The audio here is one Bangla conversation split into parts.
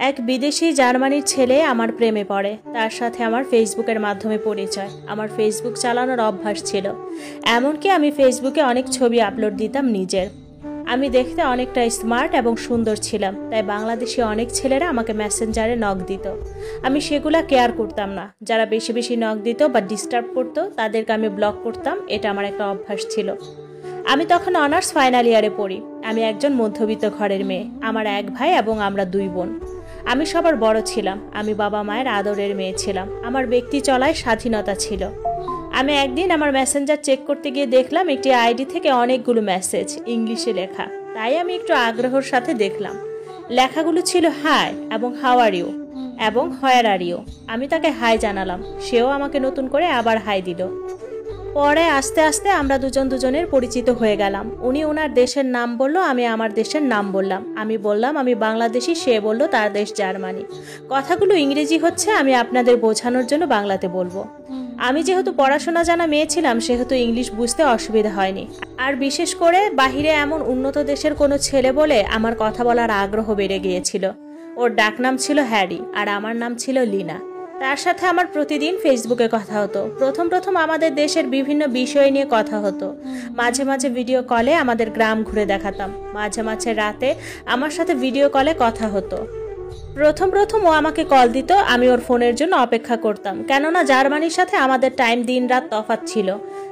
এক বিদেশি জার্মানির ছেলে আমার প্রেমে পড়ে। তার সাথে আমার ফেসবুকের মাধ্যমে পরিচয়। আমার ফেসবুক চালানোর অভ্যাস ছিল, এমনকি আমি ফেসবুকে অনেক ছবি আপলোড দিতাম নিজের। আমি দেখতে অনেকটা স্মার্ট এবং সুন্দর ছিলাম, তাই বাংলাদেশি অনেক ছেলেরা আমাকে মেসেঞ্জারে নক দিত। আমি সেগুলা কেয়ার করতাম না। যারা বেশি বেশি নক দিত বা ডিস্টার্ব করতো তাদেরকে আমি ব্লক করতাম। এটা আমার একটা অভ্যাস ছিল। আমি তখন অনার্স ফাইনাল ইয়ারে পড়ি। আমি একজন মধ্যবিত্ত ঘরের মেয়ে। আমার এক ভাই এবং আমরা দুই বোন। আমি সবার বড় ছিলাম। আমি বাবা মায়ের আদরের মেয়ে ছিলাম। আমার ব্যক্তি চলায় স্বাধীনতা ছিল। আমি একদিন আমার মেসেঞ্জার চেক করতে গিয়ে দেখলাম একটি আইডি থেকে অনেকগুলো মেসেজ ইংলিশে লেখা। তাই আমি একটু আগ্রহের সাথে দেখলাম। লেখাগুলো ছিল হাই এবং হাউ আর ইউ এবং হোয়ার আর ইউ। আমি তাকে হাই জানালাম, সেও আমাকে নতুন করে আবার হাই দিল। পরে আস্তে আস্তে আমরা দুজন দুজনের পরিচিত হয়ে গেলাম। উনি ওনার দেশের নাম বলল, আমি আমার দেশের নাম বললাম। আমি বললাম আমি বাংলাদেশি, সে বলল তার দেশ জার্মানি। কথাগুলো ইংরেজি হচ্ছে, আমি আপনাদের বোঝানোর জন্য বাংলাতে বলবো। আমি যেহেতু পড়াশোনা জানা মেয়ে ছিলাম, সেহেতু ইংলিশ বুঝতে অসুবিধা হয়নি। আর বিশেষ করে বাহিরে এমন উন্নত দেশের কোনো ছেলে বলে আমার কথা বলার আগ্রহ বেড়ে গিয়েছিল। ওর ডাকনাম ছিল হ্যারি আর আমার নাম ছিল লিনা। তার সাথে আমার প্রতিদিন ফেসবুকে কথা হতো। প্রথম প্রথম আমাদের দেশের বিভিন্ন বিষয় নিয়ে কথা হতো। মাঝে মাঝে ভিডিও কলে আমাদের গ্রাম ঘুরে দেখাতাম। মাঝে মাঝে রাতে আমার সাথে ভিডিও কলে কথা হতো। প্রথম প্রথম ও আমাকে কল দিত, আমি ওর ফোনের জন্য অপেক্ষা করতাম। কেননা জার্মানির সাথে আমাদের টাইম দিন রাত তফাৎ ছিল,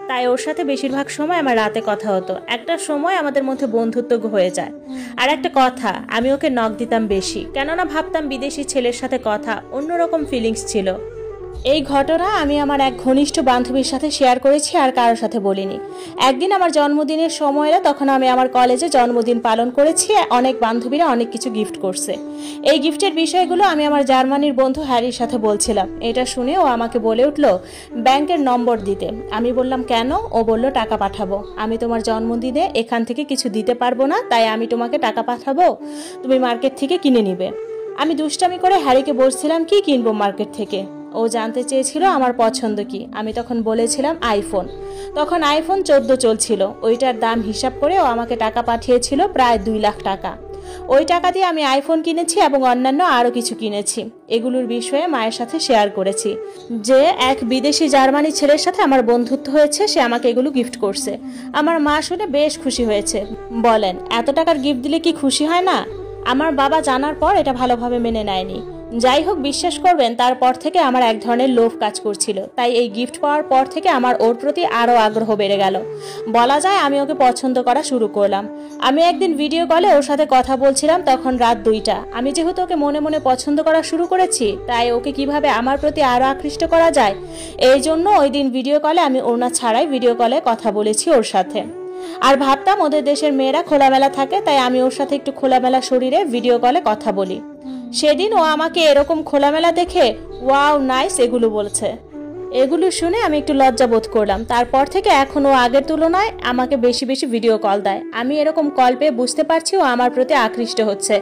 তাই ওর সাথে বেশিরভাগ সময় আমার রাতে কথা হতো। একটা সময় আমাদের মধ্যে বন্ধুত্ব হয়ে যায়। আর একটা কথা, আমি ওকে নক দিতাম বেশি, কেননা ভাবতাম বিদেশি ছেলের সাথে কথা অন্যরকম ফিলিংস ছিল। এই ঘটনা আমি আমার এক ঘনিষ্ঠ বান্ধবীর সাথে শেয়ার করেছি, আর কারোর সাথে বলিনি। একদিন আমার জন্মদিনের সময়, তখন আমি আমার কলেজে জন্মদিন পালন করেছি। অনেক বান্ধবীরা অনেক কিছু গিফট করছে। এই গিফটের বিষয়গুলো আমি আমার জার্মানির বন্ধু হ্যারির সাথে বলছিলাম। এটা শুনে ও আমাকে বলে উঠল ব্যাংকের নম্বর দিতে। আমি বললাম কেন? ও বলল টাকা পাঠাবো। আমি তোমার জন্মদিনে এখান থেকে কিছু দিতে পারবো না, তাই আমি তোমাকে টাকা পাঠাবো, তুমি মার্কেট থেকে কিনে নিবে। আমি দুষ্টামি করে হ্যারিকে বলছিলাম কি কিনবো মার্কেট থেকে। ও জানতে চেয়েছিল আমার পছন্দ কি। আমি তখন বলেছিলাম আইফোন। তখন আইফোন 14 চলছিল। ওইটার দাম হিসাব করে ও আমাকে টাকা পাঠিয়েছিল প্রায় 2 লাখ টাকা। ওই টাকা দিয়ে আমি আইফোন কিনেছি এবং অন্যান্য আরও কিছু কিনেছি। এগুলোর বিষয়ে মায়ের সাথে শেয়ার করেছি যে এক বিদেশি জার্মানি ছেলের সাথে আমার বন্ধুত্ব হয়েছে, সে আমাকে এগুলো গিফট করছে। আমার মা শুনে বেশ খুশি হয়েছে। বলেন এত টাকার গিফট দিলে কি খুশি হয় না? আমার বাবা জানার পর এটা ভালোভাবে মেনে নেয়নি। যাই হোক, বিশ্বাস করবেন তারপর থেকে আমার এক ধরনের লোভ কাজ করছিল। তাই এই গিফট পাওয়ার পর থেকে আমার ওর প্রতি আরও আগ্রহ বেড়ে গেল। বলা যায় আমি ওকে পছন্দ করা শুরু করলাম। আমি একদিন ভিডিও কলে ওর সাথে কথা বলছিলাম, তখন রাত 2টা। আমি যেহেতু ওকে মনে মনে পছন্দ করা শুরু করেছি, তাই ওকে কিভাবে আমার প্রতি আরও আকৃষ্ট করা যায়, এই জন্য ওই দিন ভিডিও কলে আমি ওড়না ছাড়াই ভিডিও কলে কথা বলেছি ওর সাথে। আর ভাবতাম ওদের দেশের মেয়েরা খোলামেলা থাকে, তাই আমি ওর সাথে একটু খোলামেলা শরীরে ভিডিও কলে কথা বলি। সেদিন ও আমাকে এরকম খোলামেলা দেখে ওয়াও নাইস এগুলো বলছে। এগুলো শুনে আমি একটু লজ্জা বোধ করলাম। তারপর থেকে এখন ও আগের তুলনায় আমাকে বেশি বেশি ভিডিও কল দেয়। আমি এরকম কল পেয়ে বুঝতে পারছি ও আমার প্রতি আকৃষ্ট হচ্ছে,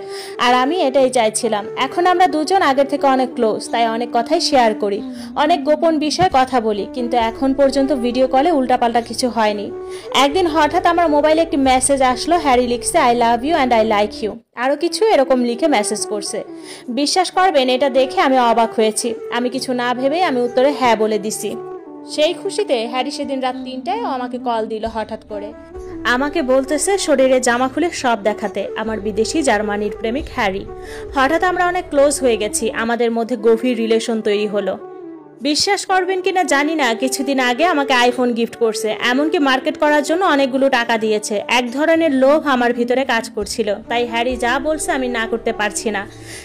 আর আমি এটাই চাইছিলাম। এখন আমরা দুজন আগের থেকে অনেক ক্লোজ, তাই অনেক কথাই শেয়ার করি, অনেক গোপন বিষয়ে কথা বলি, কিন্তু এখন পর্যন্ত ভিডিও কলে উল্টাপাল্টা কিছু হয়নি। একদিন হঠাৎ আমার মোবাইলে একটি মেসেজ আসলো, হ্যারি লিখছে I love you and I like you, আরও কিছু এরকম লিখে মেসেজ করছে। বিশ্বাস করবেন এটা দেখে আমি অবাক হয়েছি। আমি কিছু না ভেবেই আমি উত্তরে হ্যাঁ বলে দিছি। সেই খুশিতে হ্যারি সেদিন রাত 3টায় আমাকে কল দিল হঠাৎ করে। আমাকে বলতেছে শরীরে জামা খুলে সব দেখাতে। আমার বিদেশি জার্মানির প্রেমিক হ্যারি। হঠাৎ আমরা অনেক ক্লোজ হয়ে গেছি, আমাদের মধ্যে গভীর রিলেশন তৈরি হলো। বিশ্বাস করবেন কিনা জানি না, কিছুদিন আগে আমাকে আইফোন গিফট করছে, এমনকি মার্কেট করার জন্য অনেকগুলো টাকা দিয়েছে। এক ধরনের লোভ আমার ভিতরে কাজ করছিল, তাই হ্যারি যা বলছে আমি না করতে পারছি না,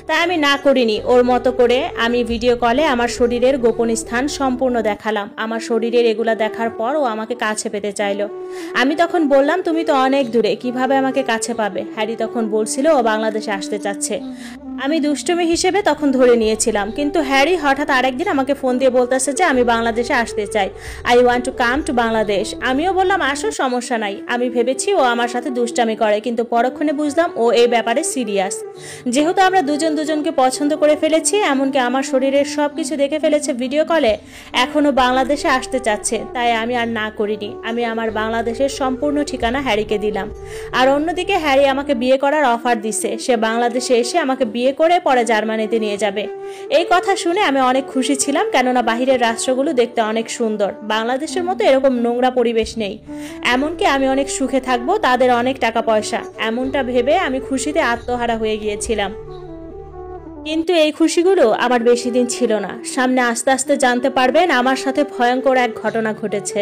তাই আমি না করিনি। ওর মতো করে আমি ভিডিও কলে আমার শরীরের গোপন স্থান সম্পূর্ণ দেখালাম। আমার শরীরের এগুলা দেখার পর ও আমাকে কাছে পেতে চাইলো। আমি তখন বললাম তুমি তো অনেক দূরে, কিভাবে আমাকে কাছে পাবে? হ্যারি তখন বলছিল ও বাংলাদেশে আসতে চাচ্ছে। আমি দুষ্টুমি হিসেবে তখন ধরে নিয়েছিলাম, কিন্তু হ্যারি হঠাৎ আরেকদিন আমাকে ফোন দিয়ে বলতেছে যে আমি বাংলাদেশে আসতে চাই, I want to come to Bangladesh. আমিও বললাম আসো, সমস্যা নাই। আমি ভেবেছি ও আমার সাথে দুষ্টামি করে, কিন্তু পরক্ষণে বুঝলাম ও এই ব্যাপারে সিরিয়াস। যেহেতু আমরা দুজন দুজনকে পছন্দ করে ফেলেছি, এমনকি আমার শরীরের সব কিছু দেখে ফেলেছে ভিডিও কলে, এখনও বাংলাদেশে আসতে চাচ্ছে, তাই আমি আর না করিনি। আমি আমার বাংলাদেশের সম্পূর্ণ ঠিকানা হ্যারিকে দিলাম। আর অন্যদিকে হ্যারি আমাকে বিয়ে করার অফার দিছে। সে বাংলাদেশে এসে আমাকে বিয়ে বিয়ে করে পরে জার্মানিতে নিয়ে যাবে। এই কথা শুনে আমি অনেক খুশি ছিলাম, কেননা বাহিরের রাষ্ট্রগুলো দেখতে অনেক সুন্দর, বাংলাদেশের মতো এরকম নোংরা পরিবেশ নেই। এমনকি আমি অনেক সুখে থাকবো, তাদের অনেক টাকা পয়সা, এমনটা ভেবে আমি খুশিতে আত্মহারা হয়ে গিয়েছিলাম। কিন্তু এই খুশিগুলো আমার বেশি দিন ছিল না। সামনে আস্তে আস্তে জানতে পারবেন আমার সাথে ভয়ঙ্কর এক ঘটনা ঘটেছে।